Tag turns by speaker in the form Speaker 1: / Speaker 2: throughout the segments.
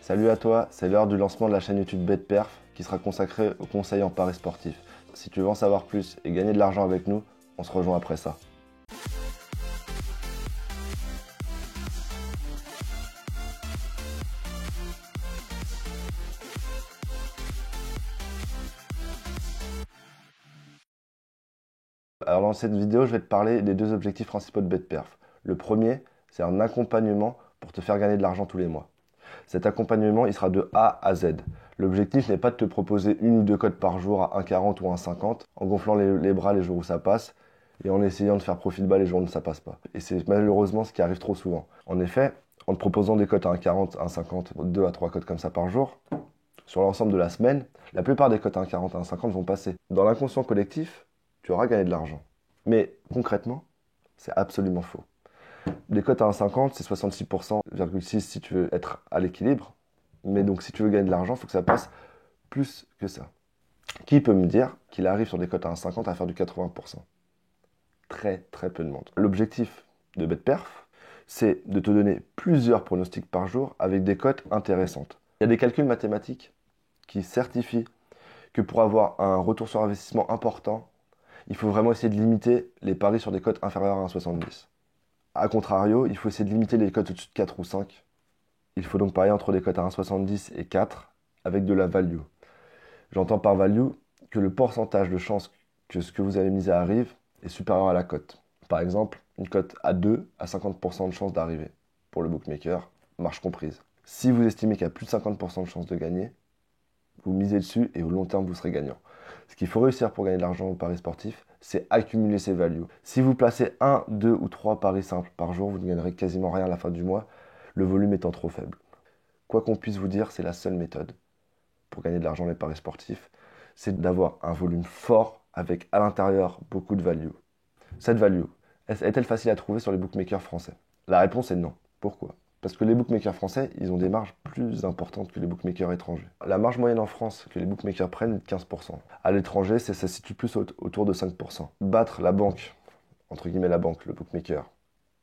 Speaker 1: Salut à toi, c'est l'heure du lancement de la chaîne YouTube BetPerf qui sera consacrée aux conseils en paris sportifs. Si tu veux en savoir plus et gagner de l'argent avec nous, on se rejoint après ça. Alors dans cette vidéo, je vais te parler des deux objectifs principaux de BetPerf. Le premier, c'est un accompagnement pour te faire gagner de l'argent tous les mois. Cet accompagnement, il sera de A à Z. L'objectif n'est pas de te proposer une ou deux cotes par jour à 1,40 ou 1,50 en gonflant les bras les jours où ça passe et en essayant de faire profil bas les jours où ça passe pas. Et c'est malheureusement ce qui arrive trop souvent. En effet, en te proposant des cotes à 1,40, 1,50, 2 à 3 cotes comme ça par jour, sur l'ensemble de la semaine, la plupart des cotes à 1,40 à 1,50 vont passer. Dans l'inconscient collectif, tu auras gagné de l'argent. Mais concrètement, c'est absolument faux. Les cotes à 1,50, c'est 66,6% si tu veux être à l'équilibre. Mais donc si tu veux gagner de l'argent, il faut que ça passe plus que ça. Qui peut me dire qu'il arrive sur des cotes à 1,50 à faire du 80%? Très très peu de monde. L'objectif de BetPerf, c'est de te donner plusieurs pronostics par jour avec des cotes intéressantes. Il y a des calculs mathématiques qui certifient que pour avoir un retour sur investissement important, il faut vraiment essayer de limiter les paris sur des cotes inférieures à 1,70. A contrario, il faut essayer de limiter les cotes au-dessus de 4 ou 5. Il faut donc parier entre des cotes à 1,70 et 4 avec de la value. J'entends par value que le pourcentage de chance que ce que vous avez misé arrive est supérieur à la cote. Par exemple, une cote à 2 à 50% de chance d'arriver pour le bookmaker, marge comprise. Si vous estimez qu'il y a plus de 50% de chance de gagner, vous misez dessus et au long terme, vous serez gagnant. Ce qu'il faut réussir pour gagner de l'argent au paris sportif, c'est accumuler ces values. Si vous placez 1, 2 ou 3 paris simples par jour, vous ne gagnerez quasiment rien à la fin du mois, le volume étant trop faible. Quoi qu'on puisse vous dire, c'est la seule méthode pour gagner de l'argent dans les paris sportifs, c'est d'avoir un volume fort avec à l'intérieur beaucoup de value. Cette value, est-elle facile à trouver sur les bookmakers français? La réponse est non. Pourquoi? Parce que les bookmakers français, ils ont des marges plus importantes que les bookmakers étrangers. La marge moyenne en France que les bookmakers prennent est de 15%. À l'étranger, ça se situe plus autour de 5%. Battre la banque, entre guillemets la banque, le bookmaker,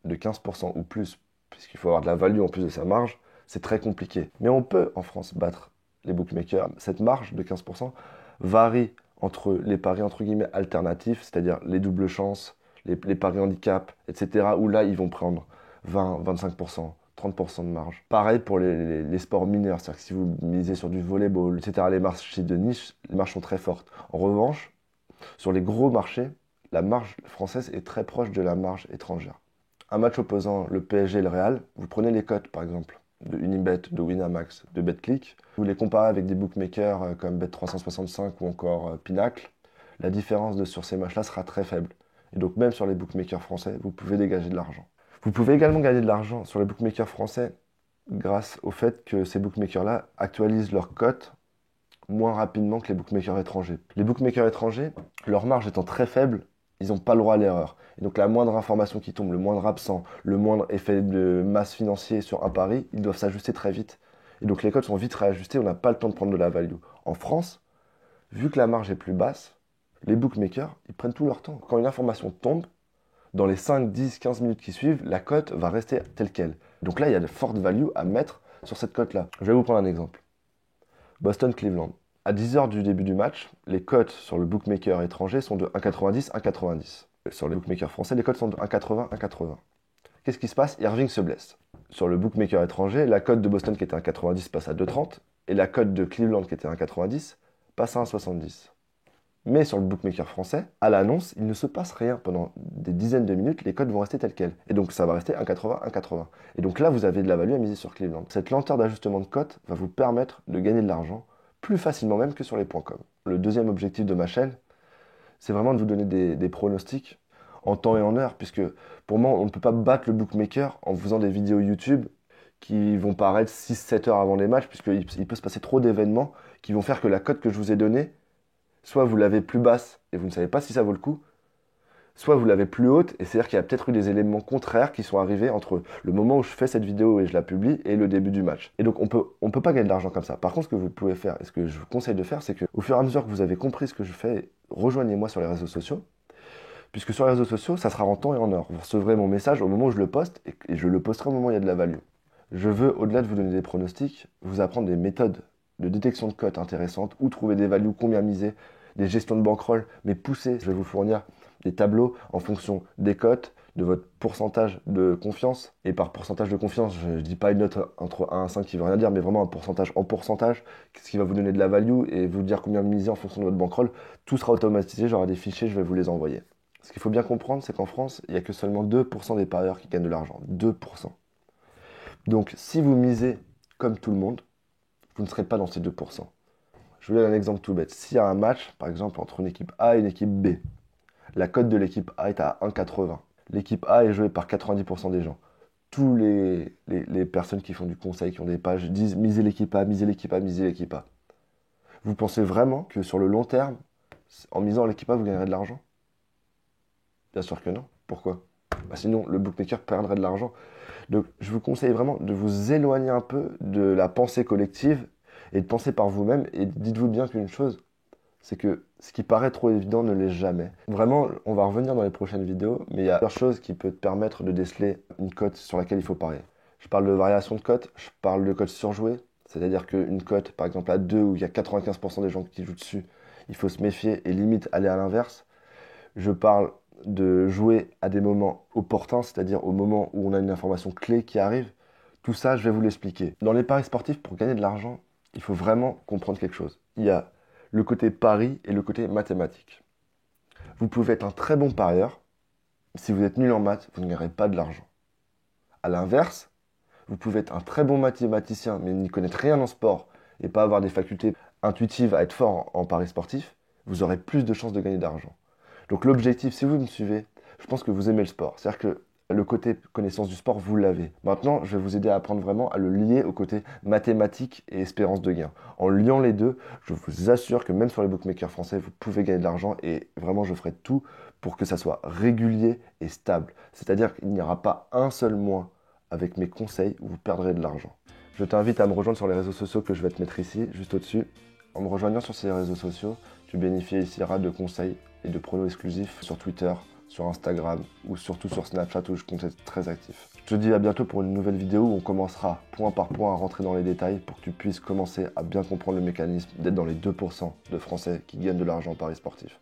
Speaker 1: de 15% ou plus, puisqu'il faut avoir de la value en plus de sa marge, c'est très compliqué. Mais on peut en France battre les bookmakers. Cette marge de 15% varie entre les paris entre guillemets alternatifs, c'est-à-dire les doubles chances, les paris handicap, etc., où là, ils vont prendre 20, 25%. 30% de marge. Pareil pour les sports mineurs, c'est-à-dire que si vous misez sur du volleyball, etc., les marchés de niche, les marges sont très fortes. En revanche, sur les gros marchés, la marge française est très proche de la marge étrangère. Un match opposant le PSG et le Real, vous prenez les cotes par exemple de Unibet, de Winamax, de Betclic, vous les comparez avec des bookmakers comme Bet365 ou encore Pinacle, la différence sur ces matchs-là sera très faible. Et donc même sur les bookmakers français, vous pouvez dégager de l'argent. Vous pouvez également gagner de l'argent sur les bookmakers français grâce au fait que ces bookmakers-là actualisent leurs cotes moins rapidement que les bookmakers étrangers. Les bookmakers étrangers, leur marge étant très faible, ils n'ont pas le droit à l'erreur. Et donc la moindre information qui tombe, le moindre absent, le moindre effet de masse financier sur un pari, ils doivent s'ajuster très vite. Et donc les cotes sont vite réajustées, on n'a pas le temps de prendre de la value. En France, vu que la marge est plus basse, les bookmakers, ils prennent tout leur temps. Quand une information tombe, dans les 5, 10, 15 minutes qui suivent, la cote va rester telle qu'elle. Donc là, il y a de fortes values à mettre sur cette cote-là. Je vais vous prendre un exemple. Boston-Cleveland. À 10h du début du match, les cotes sur le bookmaker étranger sont de 1,90, 1,90. Sur les bookmakers français, les cotes sont de 1,80, 1,80. Qu'est-ce qui se passe? Irving se blesse. Sur le bookmaker étranger, la cote de Boston qui était à 1,90 passe à 2,30 et la cote de Cleveland qui était à 1,90 passe à 1,70. Mais sur le bookmaker français, à l'annonce, il ne se passe rien. Pendant des dizaines de minutes, les cotes vont rester telles quelles. Et donc ça va rester 1,80, 1,80. Et donc là, vous avez de la value à miser sur Cleveland. Cette lenteur d'ajustement de cotes va vous permettre de gagner de l'argent plus facilement même que sur les .com. Le deuxième objectif de ma chaîne, c'est vraiment de vous donner des pronostics en temps et en heure, puisque pour moi, on ne peut pas battre le bookmaker en faisant des vidéos YouTube qui vont paraître 6-7 heures avant les matchs, puisqu'il peut se passer trop d'événements qui vont faire que la cote que je vous ai donnée, soit vous l'avez plus basse et vous ne savez pas si ça vaut le coup, soit vous l'avez plus haute et c'est-à-dire qu'il y a peut-être eu des éléments contraires qui sont arrivés entre le moment où je fais cette vidéo et je la publie et le début du match. Et donc on peut pas gagner de l'argent comme ça. Par contre, ce que vous pouvez faire et ce que je vous conseille de faire, c'est que au fur et à mesure que vous avez compris ce que je fais, rejoignez-moi sur les réseaux sociaux, puisque sur les réseaux sociaux, ça sera en temps et en heure. Vous recevrez mon message au moment où je le poste et je le posterai au moment où il y a de la value. Je veux, au-delà de vous donner des pronostics, vous apprendre des méthodes de détection de cotes intéressantes, où trouver des values, combien miser, des gestions de bankroll, mais poussées. Je vais vous fournir des tableaux en fonction des cotes, de votre pourcentage de confiance. Et par pourcentage de confiance, je ne dis pas une note entre 1 à 5 qui ne veut rien dire, mais vraiment un pourcentage en pourcentage, ce qui va vous donner de la value et vous dire combien miser en fonction de votre bankroll. Tout sera automatisé, j'aurai des fichiers, je vais vous les envoyer. Ce qu'il faut bien comprendre, c'est qu'en France, il n'y a que seulement 2% des parieurs qui gagnent de l'argent. 2%. Donc, si vous misez comme tout le monde, vous ne serez pas dans ces 2%. Je vous donne un exemple tout bête. S'il y a un match, par exemple, entre une équipe A et une équipe B, la cote de l'équipe A est à 1,80. L'équipe A est jouée par 90% des gens. Tous les personnes qui font du conseil, qui ont des pages, disent misez l'équipe A, misez l'équipe A, misez l'équipe A. Vous pensez vraiment que sur le long terme, en misant l'équipe A, vous gagnerez de l'argent? Bien sûr que non. Pourquoi? Sinon, le bookmaker perdrait de l'argent. Donc, je vous conseille vraiment de vous éloigner un peu de la pensée collective et de penser par vous-même. Et dites-vous bien qu'une chose, c'est que ce qui paraît trop évident ne l'est jamais. Vraiment, on va revenir dans les prochaines vidéos, mais il y a plusieurs choses qui peuvent te permettre de déceler une cote sur laquelle il faut parier. Je parle de variation de cote, je parle de cote surjouée, c'est-à-dire qu'une cote, par exemple à 2, où il y a 95% des gens qui jouent dessus, il faut se méfier et limite aller à l'inverse. Je parle de jouer à des moments opportuns, c'est-à-dire au moment où on a une information clé qui arrive. Tout ça, je vais vous l'expliquer. Dans les paris sportifs, pour gagner de l'argent, il faut vraiment comprendre quelque chose. Il y a le côté pari et le côté mathématique. Vous pouvez être un très bon parieur. Si vous êtes nul en maths, vous ne gagnerez pas de l'argent. À l'inverse, vous pouvez être un très bon mathématicien, mais n'y connaître rien en sport et pas avoir des facultés intuitives à être fort en paris sportif, vous aurez plus de chances de gagner de l'argent. Donc l'objectif, si vous me suivez, je pense que vous aimez le sport. C'est-à-dire que le côté connaissance du sport, vous l'avez. Maintenant, je vais vous aider à apprendre vraiment à le lier au côté mathématique et espérance de gain. En liant les deux, je vous assure que même sur les bookmakers français, vous pouvez gagner de l'argent et vraiment, je ferai tout pour que ça soit régulier et stable. C'est-à-dire qu'il n'y aura pas un seul mois avec mes conseils où vous perdrez de l'argent. Je t'invite à me rejoindre sur les réseaux sociaux que je vais te mettre ici, juste au-dessus. En me rejoignant sur ces réseaux sociaux, tu bénéficieras de conseils et de pronos exclusifs sur Twitter, sur Instagram ou surtout sur Snapchat où je compte être très actif. Je te dis à bientôt pour une nouvelle vidéo où on commencera point par point à rentrer dans les détails pour que tu puisses commencer à bien comprendre le mécanisme d'être dans les 2% de Français qui gagnent de l'argent en paris sportif.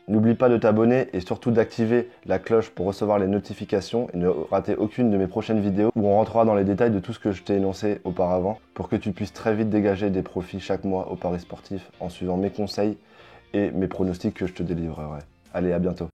Speaker 1: N'oublie pas de t'abonner et surtout d'activer la cloche pour recevoir les notifications et ne rater aucune de mes prochaines vidéos où on rentrera dans les détails de tout ce que je t'ai énoncé auparavant pour que tu puisses très vite dégager des profits chaque mois au paris sportif en suivant mes conseils et mes pronostics que je te délivrerai. Allez, à bientôt.